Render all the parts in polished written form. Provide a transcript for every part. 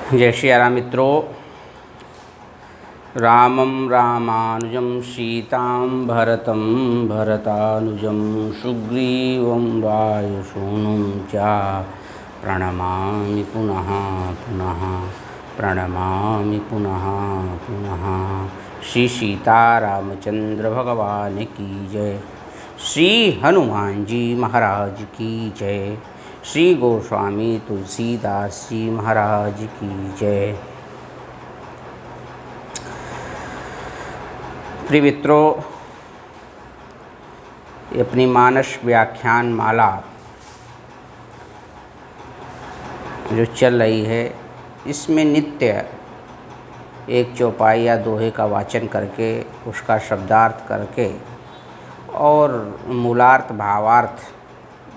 जय श्री राम मित्रों। रामं रामानुजं सीतां भरतं भरतानुजं सुग्रीवं वायुसूनुं च प्रणमामि पुनः पुनः प्रणमामि पुनः पुनः। श्री सीतारामचंद्र भगवान की जय। श्री हनुमान जी महाराज की जय। श्री गोस्वामी तुलसीदास जी महाराज की जय। प्रिय मित्रों, ये अपनी मानस व्याख्यान माला जो चल रही है, इसमें नित्य एक चौपाई या दोहे का वाचन करके उसका शब्दार्थ करके और मूलार्थ भावार्थ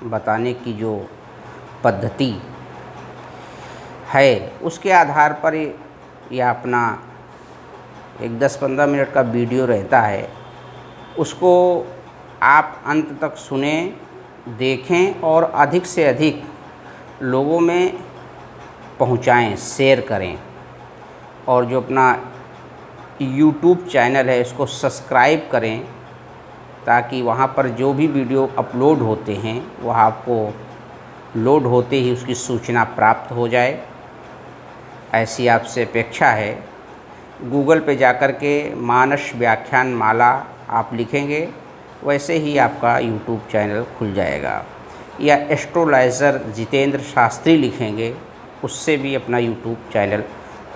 बताने की जो पद्धति है, उसके आधार पर यह अपना एक 10-15 मिनट का वीडियो रहता है। उसको आप अंत तक सुने, देखें और अधिक से अधिक लोगों में पहुंचाएं, शेयर करें। और जो अपना YouTube चैनल है इसको सब्सक्राइब करें, ताकि वहाँ पर जो भी वीडियो अपलोड होते हैं वह आपको लोड होते ही उसकी सूचना प्राप्त हो जाए, ऐसी आपसे अपेक्षा है। गूगल पे जाकर के मानस व्याख्यान माला आप लिखेंगे, वैसे ही आपका YouTube चैनल खुल जाएगा। या एस्ट्रोलाइज़र जितेंद्र शास्त्री लिखेंगे, उससे भी अपना YouTube चैनल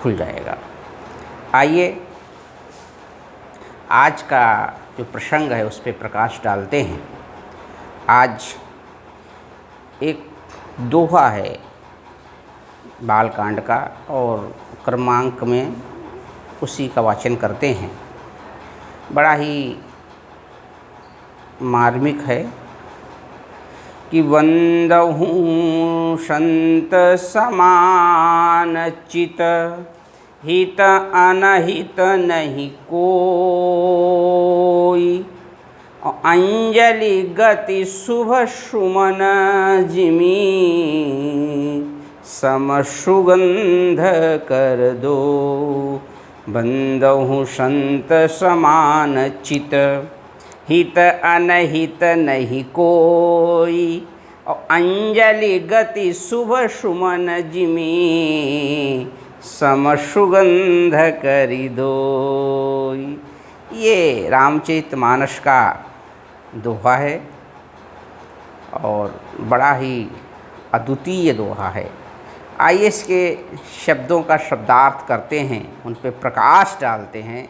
खुल जाएगा। आइए आज का जो प्रसंग है उस पर प्रकाश डालते हैं। आज एक दोहा है बालकांड का और क्रमांक में उसी का वाचन करते हैं। बड़ा ही मार्मिक है कि वंदहु संत समान चित, हित अनहित नहीं कोई। अंजलि गति शुभ सुमन जिमी, सम सुगंध कर दो। बंदहु संत समान चित, हित अनहित नहीं कोई। अंजलि गति शुभ सुमन जिमी, सम सुगंध करि दो। ये रामचरितमानस का दोहा है और बड़ा ही अद्वितीय दोहा है। आइए इसके शब्दों का शब्दार्थ करते हैं, उन पे प्रकाश डालते हैं।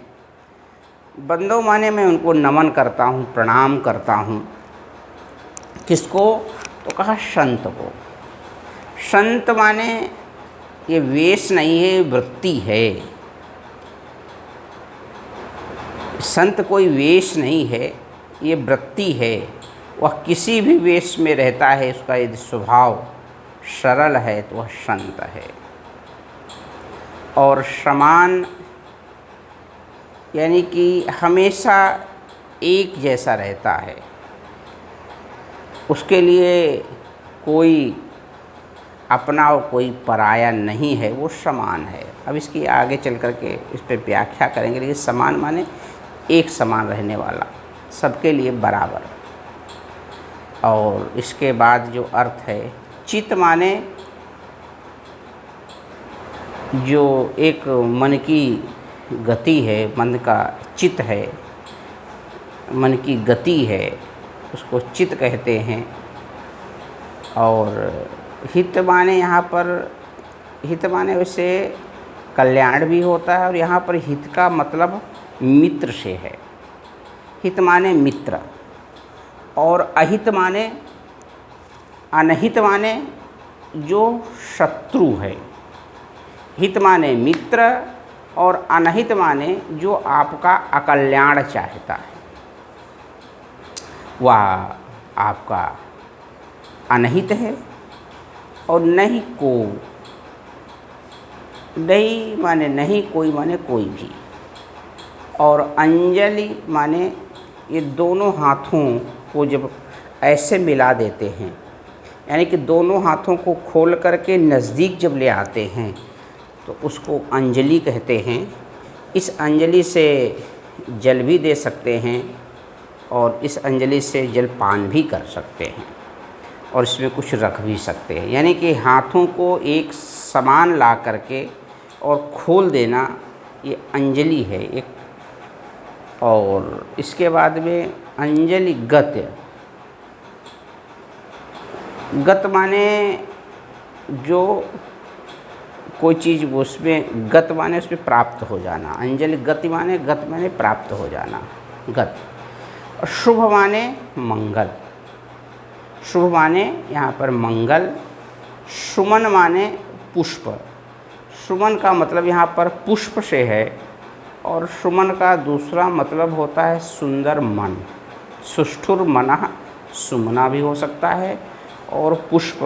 बंदों माने मैं उनको नमन करता हूँ, प्रणाम करता हूँ। किसको? तो कहा संत को। संत माने ये वेश नहीं है, वृत्ति है। संत कोई वेश नहीं है, ये वृत्ति है। वह किसी भी वेश में रहता है, उसका यदि स्वभाव सरल है तो वह संत है। और समान यानी कि हमेशा एक जैसा रहता है, उसके लिए कोई अपना और कोई पराया नहीं है, वो समान है। अब इसकी आगे चल कर के इस पर व्याख्या करेंगे। लेकिन समान माने एक समान रहने वाला, सबके लिए बराबर। और इसके बाद जो अर्थ है, चित माने जो एक मन की गति है, मन का चित है, मन की गति है, उसको चित कहते हैं। और हित माने यहाँ पर, हित माने वैसे कल्याण भी होता है, और यहाँ पर हित का मतलब मित्र से है। हित माने मित्र, और अहित माने, अनहित माने जो शत्रु है। हित माने मित्र और अनहित माने जो आपका अकल्याण चाहता है, वह आपका अनहित है। और नहीं को, नहीं माने नहीं, कोई माने कोई भी। और अंजलि माने ये दोनों हाथों को जब ऐसे मिला देते हैं, यानी कि दोनों हाथों को खोल करके नज़दीक जब ले आते हैं तो उसको अंजलि कहते हैं। इस अंजलि से जल भी दे सकते हैं और इस अंजलि से जलपान भी कर सकते हैं और इसमें कुछ रख भी सकते हैं। यानी कि हाथों को एक समान ला करके और खोल देना, ये अंजलि है एक। और इसके बाद में अंजलि गत्य। गत माने जो कोई चीज़ उसमें, गत माने उसमें प्राप्त हो जाना। अंजलि गति माने, गत माने प्राप्त हो जाना, गत। और शुभ माने मंगल। शुभ माने यहाँ पर मंगल। सुमन माने पुष्प। सुमन का मतलब यहाँ पर पुष्प से है और सुमन का दूसरा मतलब होता है सुंदर मन। सुष्ठुर मनः सुमना भी हो सकता है और पुष्प,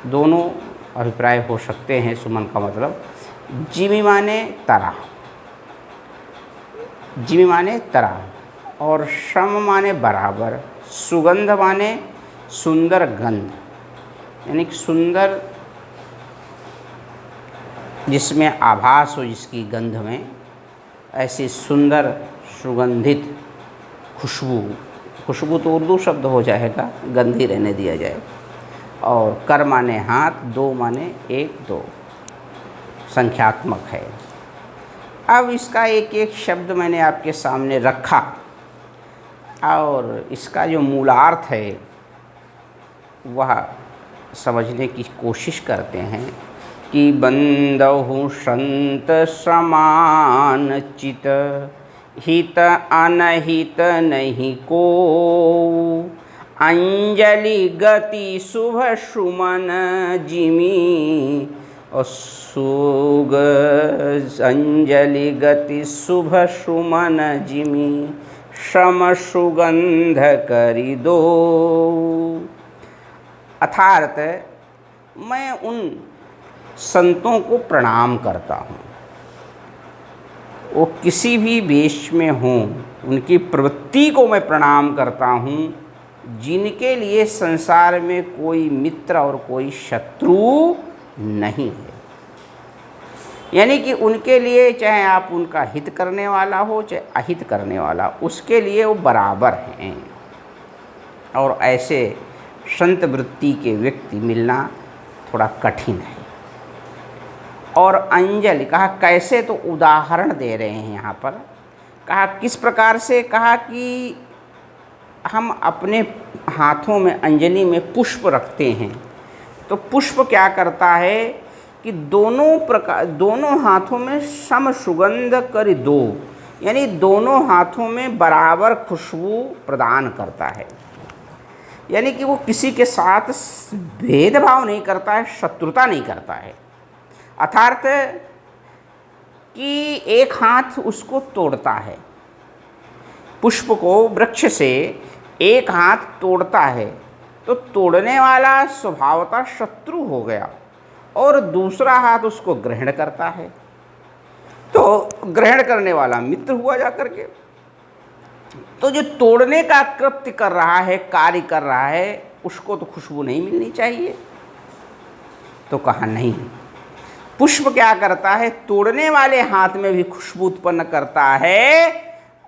दोनों अभिप्राय हो सकते हैं सुमन का मतलब। जिमि माने तरह, जिमि माने तरह। और सम माने बराबर। सुगंध माने सुंदर गंध, यानी कि सुंदर जिसमें आभास हो, जिसकी गंध में ऐसी सुंदर सुगंधित खुशबू। खुशबू तो उर्दू शब्द हो जाएगा, गंध ही रहने दिया जाए। और कर माने हाथ, दो माने एक, दो संख्यात्मक है। अब इसका एक एक शब्द मैंने आपके सामने रखा और इसका जो मूलार्थ है वह समझने की कोशिश करते हैं कि बंदहु संत समान चित, हित अनहित नहीं को, अंजलि गति शुभ सुमन जिमि और सुग, अंजलि गति शुभ सुमन जिमि सम सुगंध करि दो। अर्थात मैं उन संतों को प्रणाम करता हूँ, वो किसी भी वेश में हों, उनकी प्रवृत्ति को मैं प्रणाम करता हूँ, जिनके लिए संसार में कोई मित्र और कोई शत्रु नहीं है। यानी कि उनके लिए चाहे आप उनका हित करने वाला हो चाहे अहित करने वाला, उसके लिए वो बराबर हैं। और ऐसे संत वृत्ति के व्यक्ति मिलना थोड़ा कठिन है। और अंजलि कहा कैसे, तो उदाहरण दे रहे हैं यहाँ पर। कहा किस प्रकार से, कहा कि हम अपने हाथों में अंजलि में पुष्प रखते हैं तो पुष्प क्या करता है कि दोनों हाथों में सम सुगंध कर दो, यानी दोनों हाथों में बराबर खुशबू प्रदान करता है। यानी कि वो किसी के साथ भेदभाव नहीं करता है, शत्रुता नहीं करता है। अर्थात कि एक हाथ उसको तोड़ता है, पुष्प को वृक्ष से एक हाथ तोड़ता है तो तोड़ने वाला स्वभावतः शत्रु हो गया और दूसरा हाथ उसको ग्रहण करता है तो ग्रहण करने वाला मित्र हुआ जा करके। तो जो तोड़ने का कृत्य कर रहा है, कार्य कर रहा है, उसको तो खुशबू नहीं मिलनी चाहिए। तो कहा नहीं, पुष्प क्या करता है, तोड़ने वाले हाथ में भी खुशबू उत्पन्न करता है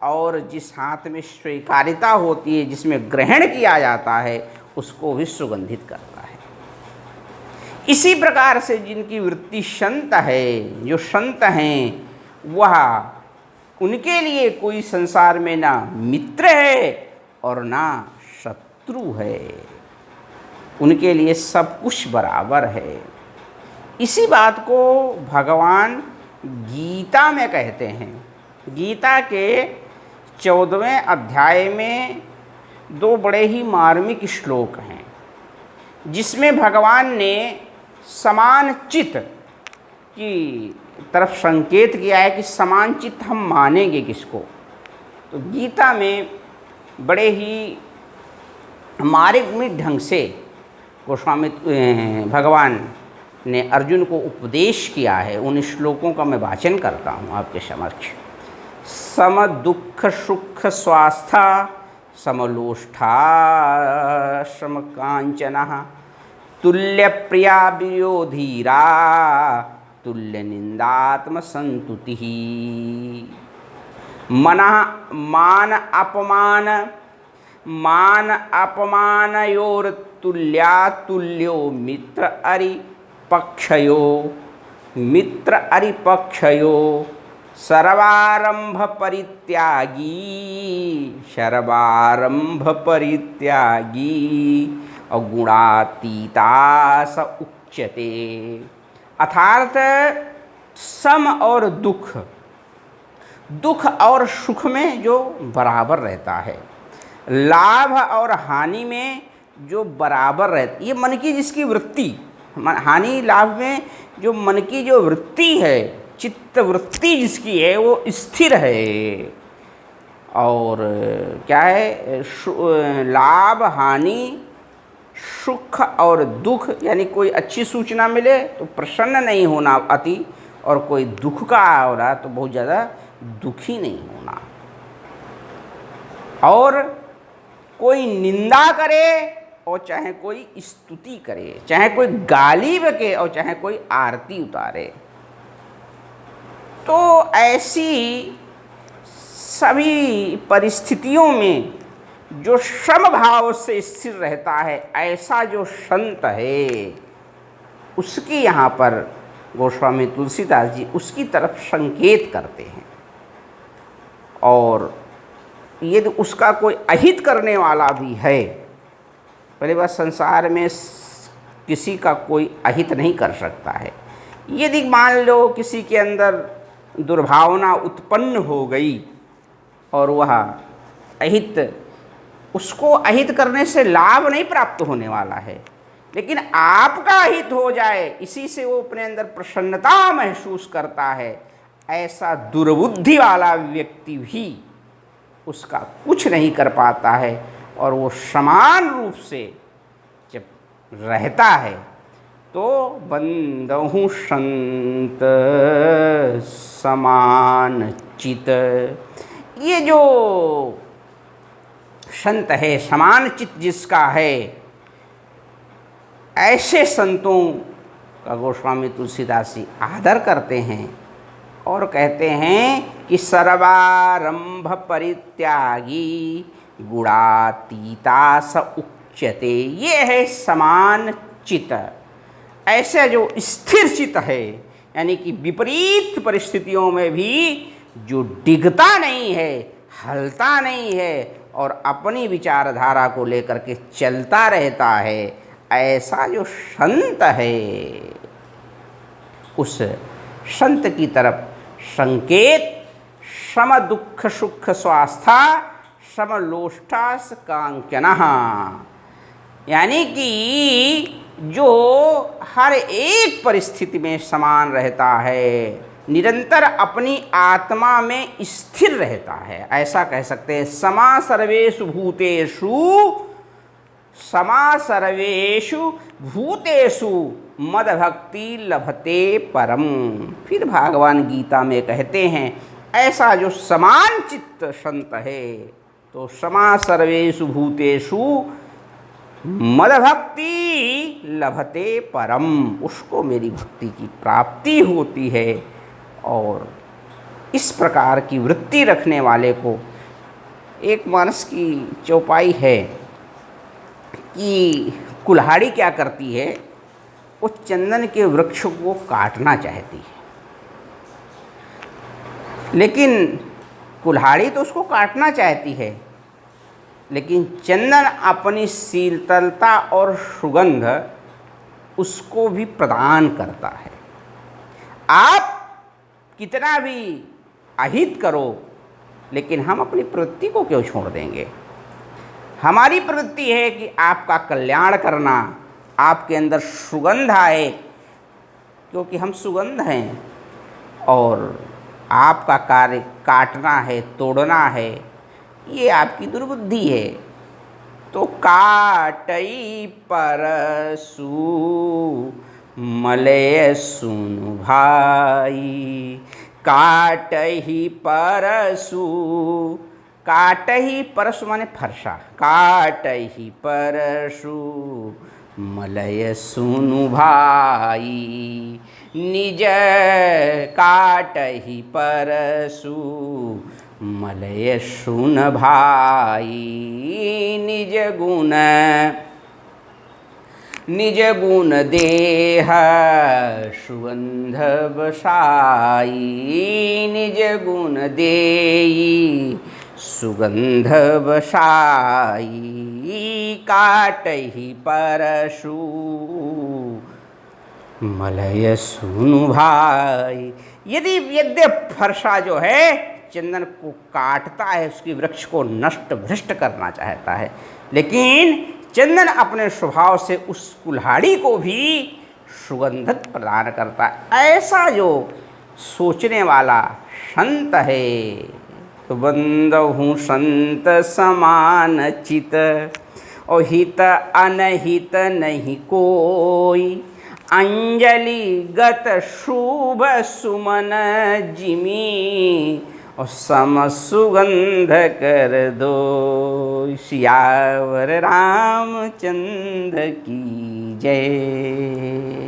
और जिस हाथ में स्वीकारिता होती है, जिसमें ग्रहण किया जाता है, उसको भी सुगंधित करता है। इसी प्रकार से जिनकी वृत्ति संत है, जो संत हैं, वह उनके लिए कोई संसार में ना मित्र है और ना शत्रु है, उनके लिए सब कुछ बराबर है। इसी बात को भगवान गीता में कहते हैं। गीता के 14वें अध्याय में 2 बड़े ही मार्मिक श्लोक हैं जिसमें भगवान ने समान चित्त की तरफ संकेत किया है कि समान चित्त हम मानेंगे किसको। तो गीता में बड़े ही मार्मिक ढंग से गोस्वामी भगवान ने अर्जुन को उपदेश किया है। उन श्लोकों का मैं वाचन करता हूँ आपके समक्ष। सम दुख सुख स्वास्था समलोष्ठा सम कांचन तुल्य प्रिया वियोधीरा तुल्य निंदात्म संतुति। मनः मान अपमानयोर तुल्या तुल्यो मित्र अरिपक्षयो सर्वारंभ परित्यागी अगुणातीता स उच्यते। अर्थात सम और दुख और सुख में जो बराबर रहता है, लाभ और हानि में जो बराबर रहता, ये मन की जिसकी वृत्ति, हानि लाभ में जो मन की जो वृत्ति है, चित्त वृत्ति जिसकी है वो स्थिर है। और क्या है, लाभ हानि सुख और दुख, यानी कोई अच्छी सूचना मिले तो प्रसन्न नहीं होना अति, और कोई दुख का हो रहा तो बहुत ज़्यादा दुखी नहीं होना। और कोई निंदा करे और चाहे कोई स्तुति करे, चाहे कोई गाली बके और चाहे कोई आरती उतारे, तो ऐसी सभी परिस्थितियों में जो समभाव से स्थिर रहता है, ऐसा जो संत है, उसकी यहाँ पर गोस्वामी तुलसीदास जी उसकी तरफ संकेत करते हैं। और यदि उसका कोई अहित करने वाला भी है, पहले बात संसार में किसी का कोई अहित नहीं कर सकता है। यदि मान लो किसी के अंदर दुर्भावना उत्पन्न हो गई और वह अहित, उसको अहित करने से लाभ नहीं प्राप्त होने वाला है, लेकिन आपका हित हो जाए इसी से वो अपने अंदर प्रसन्नता महसूस करता है, ऐसा दुर्बुद्धि वाला व्यक्ति भी उसका कुछ नहीं कर पाता है। और वो समान रूप से जब रहता है तो बंदहु संत समान चित, ये जो संत है समान चित जिसका है, ऐसे संतों का गोस्वामी तुलसीदास जी आदर करते हैं और कहते हैं कि सर्वारंभ परित्यागी गुणातीता स उच्यते। ये है समान चित, ऐसे जो स्थिर चित है, यानी कि विपरीत परिस्थितियों में भी जो डिगता नहीं है, हलता नहीं है और अपनी विचारधारा को लेकर के चलता रहता है, ऐसा जो संत है, उस संत की तरफ संकेत सम दुख सुख स्वास्था समलोष्टास कांचनः, यानी कि जो हर एक परिस्थिति में समान रहता है, निरंतर अपनी आत्मा में स्थिर रहता है, ऐसा कह सकते हैं। समा सर्वेषु भूतेषु मद भक्ति लभते परम। फिर भगवान गीता में कहते हैं ऐसा जो समान चित्त संत है, तो समा सर्वेषु भूतेषु मद भक्ति लभते परम, उसको मेरी भक्ति की प्राप्ति होती है। और इस प्रकार की वृत्ति रखने वाले को, एक मानस की चौपाई है कि कुल्हाड़ी क्या करती है, वो चंदन के वृक्ष को काटना चाहती है, लेकिन कुल्हाड़ी तो उसको काटना चाहती है, लेकिन चंदन अपनी शीतलता और सुगंध उसको भी प्रदान करता है। आप कितना भी अहित करो, लेकिन हम अपनी प्रवृत्ति को क्यों छोड़ देंगे? हमारी प्रवृत्ति है कि आपका कल्याण करना, आपके अंदर सुगंध आए, क्योंकि हम सुगंध हैं, और आपका कार्य काटना है, तोड़ना है, ये आपकी दुर्बुद्धि है। तो काटई परसु मलय सुनु भाई, काटही परसु, काटही परसु माने फरसा, काटही परसु मलय सुनु भाई, निज काटहि परसु। मलय सुन भाई, निज गुण देह सुगंध बसाई। निज गुण देई सुगंध बसाई, काटहि परसु। मलय सुनु भाई। यदि फरसा जो है चंदन को काटता है, उसकी वृक्ष को नष्ट भ्रष्ट करना चाहता है, लेकिन चंदन अपने स्वभाव से उस कुल्हाड़ी को भी सुगंधित प्रदान करता है। ऐसा जो सोचने वाला संत है, तो बंदहु संत समान चित, और हित अनहित नहीं कोई। अंजलि गत शुभ सुमन जिमी, और सम सुगंध कर दो। सियावर रामचंद्र की जय।